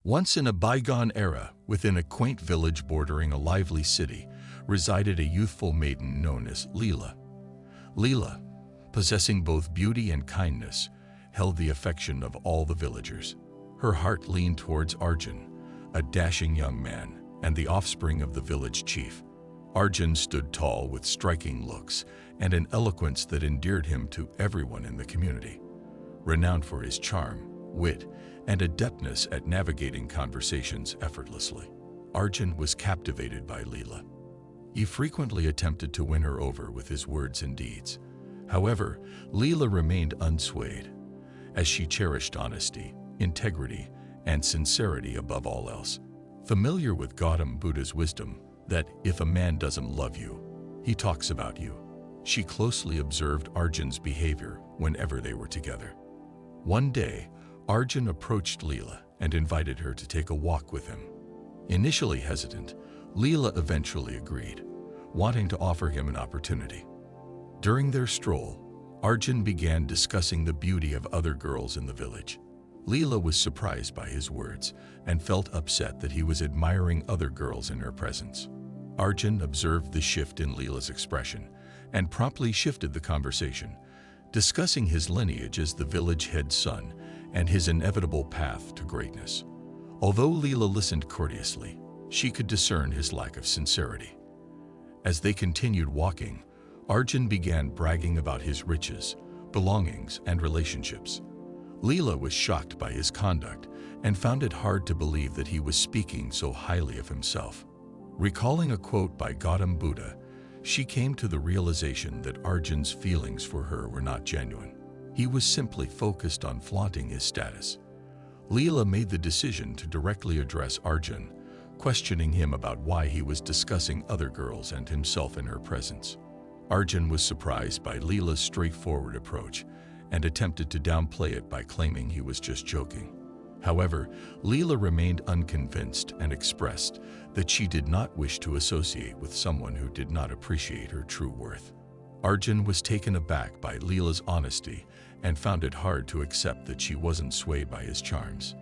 Once in a bygone era, within a quaint village bordering a lively city, resided a youthful maiden known as Leela. Leela, possessing both beauty and kindness, held the affection of all the villagers. Her heart leaned towards Arjun, a dashing young man and the offspring of the village chief. Arjun stood tall with striking looks and an eloquence that endeared him to everyone in the community. Renowned for his charm, wit, and adeptness at navigating conversations effortlessly, Arjun was captivated by Leela. He frequently attempted to win her over with his words and deeds. However, Leela remained unswayed, as she cherished honesty, integrity, and sincerity above all else. Familiar with Gautam Buddha's wisdom that if a man doesn't love you, he talks about you, she closely observed Arjun's behavior whenever they were together. One day, Arjun approached Leela and invited her to take a walk with him. Initially hesitant, Leela eventually agreed, wanting to offer him an opportunity. During their stroll, Arjun began discussing the beauty of other girls in the village. Leela was surprised by his words and felt upset that he was admiring other girls in her presence. Arjun observed the shift in Leela's expression and promptly shifted the conversation, discussing his lineage as the village head's son and his inevitable path to greatness. Although Leela listened courteously, she could discern his lack of sincerity. As they continued walking, Arjun began bragging about his riches, belongings, and relationships. Leela was shocked by his conduct and found it hard to believe that he was speaking so highly of himself. Recalling a quote by Gautam Buddha, she came to the realization that Arjun's feelings for her were not genuine. He was simply focused on flaunting his status. Leela made the decision to directly address Arjun, questioning him about why he was discussing other girls and himself in her presence. Arjun was surprised by Leela's straightforward approach and attempted to downplay it by claiming he was just joking. However, Leela remained unconvinced and expressed that she did not wish to associate with someone who did not appreciate her true worth. Arjun was taken aback by Leela's honesty and found it hard to accept that she wasn't swayed by his charms.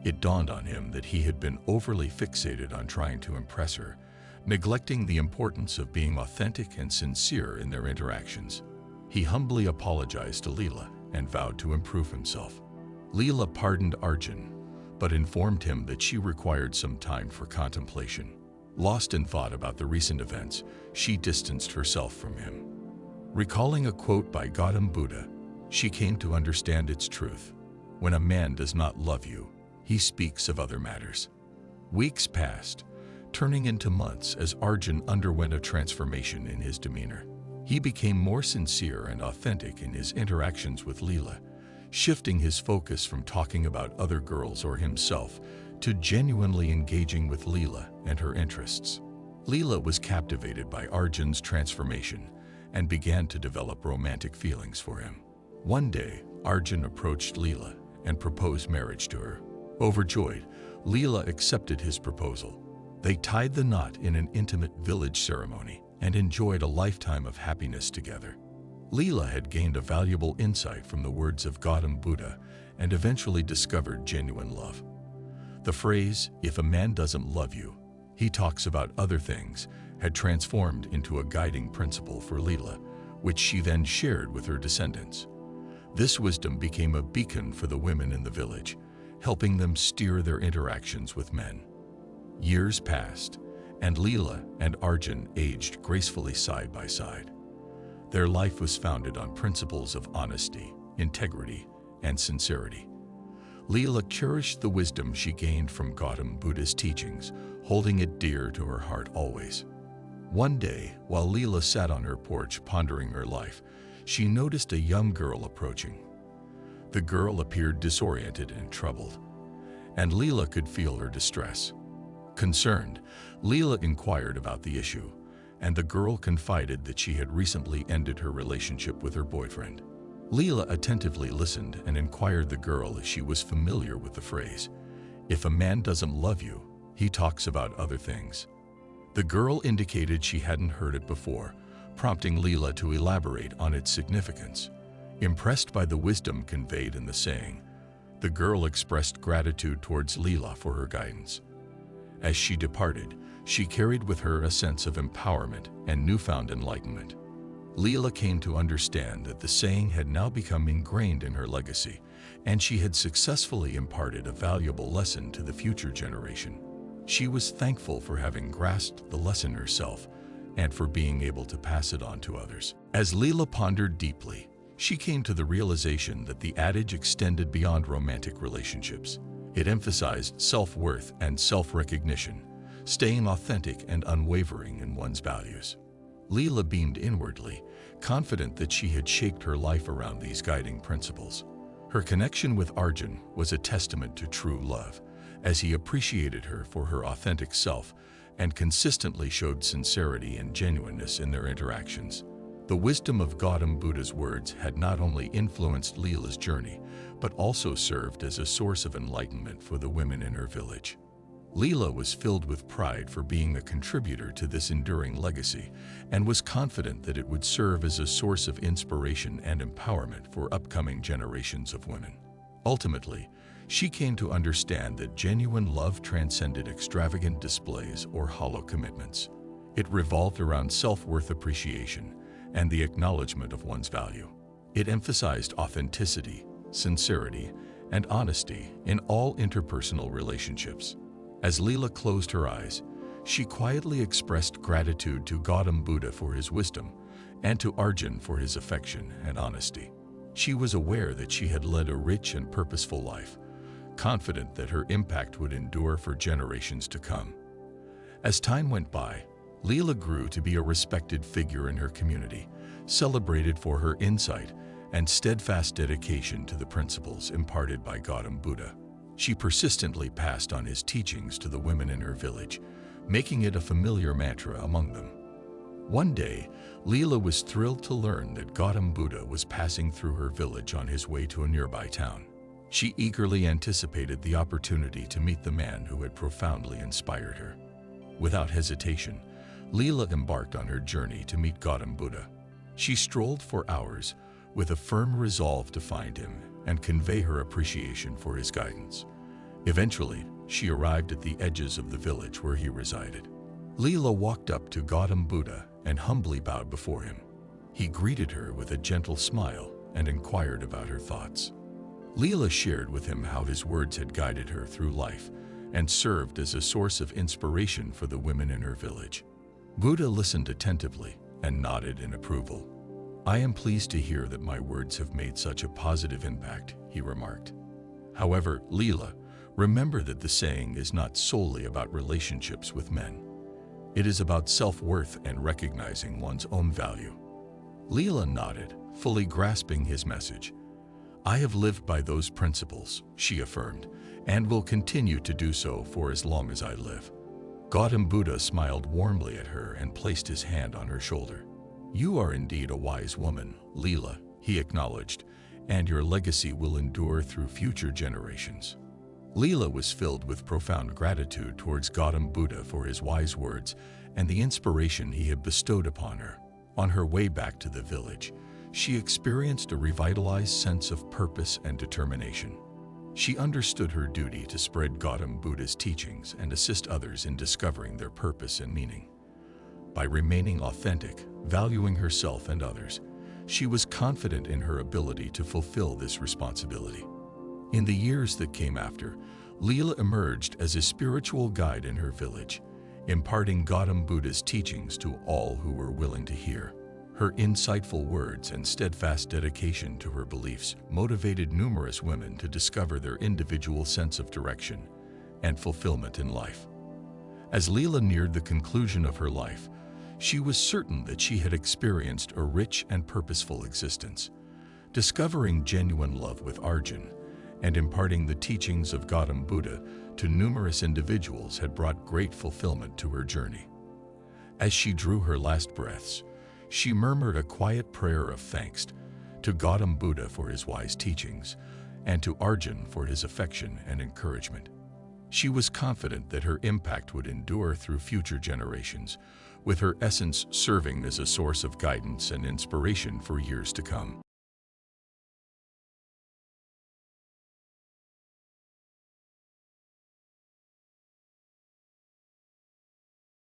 It dawned on him that he had been overly fixated on trying to impress her, neglecting the importance of being authentic and sincere in their interactions. He humbly apologized to Leela and vowed to improve himself. Leela pardoned Arjun, but informed him that she required some time for contemplation. Lost in thought about the recent events, she distanced herself from him. Recalling a quote by Gautam Buddha, she came to understand its truth. When a man does not love you, he speaks of other matters. Weeks passed, turning into months as Arjun underwent a transformation in his demeanor. He became more sincere and authentic in his interactions with Leela, shifting his focus from talking about other girls or himself to genuinely engaging with Leela and her interests. Leela was captivated by Arjun's transformation and began to develop romantic feelings for him. One day, Arjun approached Leela and proposed marriage to her. Overjoyed, Leela accepted his proposal. They tied the knot in an intimate village ceremony and enjoyed a lifetime of happiness together. Leela had gained a valuable insight from the words of Gautam Buddha and eventually discovered genuine love. The phrase, "If a man doesn't love you, he talks about other things," had transformed into a guiding principle for Leela, which she then shared with her descendants. This wisdom became a beacon for the women in the village, helping them steer their interactions with men. Years passed, and Leela and Arjun aged gracefully side by side. Their life was founded on principles of honesty, integrity, and sincerity. Leela cherished the wisdom she gained from Gautam Buddha's teachings, holding it dear to her heart always. One day, while Leela sat on her porch pondering her life, she noticed a young girl approaching. The girl appeared disoriented and troubled, and Leela could feel her distress. Concerned, Leela inquired about the issue, and the girl confided that she had recently ended her relationship with her boyfriend. Leela attentively listened and inquired the girl if she was familiar with the phrase, "If a man doesn't love you, he talks about other things." The girl indicated she hadn't heard it before, prompting Leela to elaborate on its significance. Impressed by the wisdom conveyed in the saying, the girl expressed gratitude towards Leela for her guidance. As she departed, she carried with her a sense of empowerment and newfound enlightenment. Leela came to understand that the saying had now become ingrained in her legacy, and she had successfully imparted a valuable lesson to the future generation. She was thankful for having grasped the lesson herself and for being able to pass it on to others. As Leela pondered deeply, she came to the realization that the adage extended beyond romantic relationships. It emphasized self-worth and self-recognition, staying authentic and unwavering in one's values. Leela beamed inwardly, confident that she had shaped her life around these guiding principles. Her connection with Arjun was a testament to true love, as he appreciated her for her authentic self and consistently showed sincerity and genuineness in their interactions. The wisdom of Gautam Buddha's words had not only influenced Leela's journey, but also served as a source of enlightenment for the women in her village. Leela was filled with pride for being a contributor to this enduring legacy and was confident that it would serve as a source of inspiration and empowerment for upcoming generations of women. Ultimately, she came to understand that genuine love transcended extravagant displays or hollow commitments. It revolved around self-worth appreciation and the acknowledgement of one's value. It emphasized authenticity, sincerity, and honesty in all interpersonal relationships. As Leela closed her eyes, she quietly expressed gratitude to Gautam Buddha for his wisdom and to Arjun for his affection and honesty. She was aware that she had led a rich and purposeful life, confident that her impact would endure for generations to come. As time went by, Leela grew to be a respected figure in her community, celebrated for her insight and steadfast dedication to the principles imparted by Gautam Buddha. She persistently passed on his teachings to the women in her village, making it a familiar mantra among them. One day, Leela was thrilled to learn that Gautam Buddha was passing through her village on his way to a nearby town. She eagerly anticipated the opportunity to meet the man who had profoundly inspired her. Without hesitation, Leela embarked on her journey to meet Gautam Buddha. She strolled for hours with a firm resolve to find him and convey her appreciation for his guidance. Eventually, she arrived at the edges of the village where he resided. Leela walked up to Gautam Buddha and humbly bowed before him. He greeted her with a gentle smile and inquired about her thoughts. Leela shared with him how his words had guided her through life and served as a source of inspiration for the women in her village. Buddha listened attentively and nodded in approval. "I am pleased to hear that my words have made such a positive impact," he remarked. "However, Leela, remember that the saying is not solely about relationships with men. It is about self-worth and recognizing one's own value." Leela nodded, fully grasping his message. "I have lived by those principles," she affirmed, "and will continue to do so for as long as I live." Gautam Buddha smiled warmly at her and placed his hand on her shoulder. "You are indeed a wise woman, Leela," he acknowledged, "and your legacy will endure through future generations." Leela was filled with profound gratitude towards Gautam Buddha for his wise words and the inspiration he had bestowed upon her. On her way back to the village, she experienced a revitalized sense of purpose and determination. She understood her duty to spread Gautam Buddha's teachings and assist others in discovering their purpose and meaning. By remaining authentic, valuing herself and others, she was confident in her ability to fulfill this responsibility. In the years that came after, Leela emerged as a spiritual guide in her village, imparting Gautam Buddha's teachings to all who were willing to hear. Her insightful words and steadfast dedication to her beliefs motivated numerous women to discover their individual sense of direction and fulfillment in life. As Leela neared the conclusion of her life, she was certain that she had experienced a rich and purposeful existence. Discovering genuine love with Arjun and imparting the teachings of Gautam Buddha to numerous individuals had brought great fulfillment to her journey. As she drew her last breaths, she murmured a quiet prayer of thanks to Gautam Buddha for his wise teachings and to Arjun for his affection and encouragement. She was confident that her impact would endure through future generations, with her essence serving as a source of guidance and inspiration for years to come.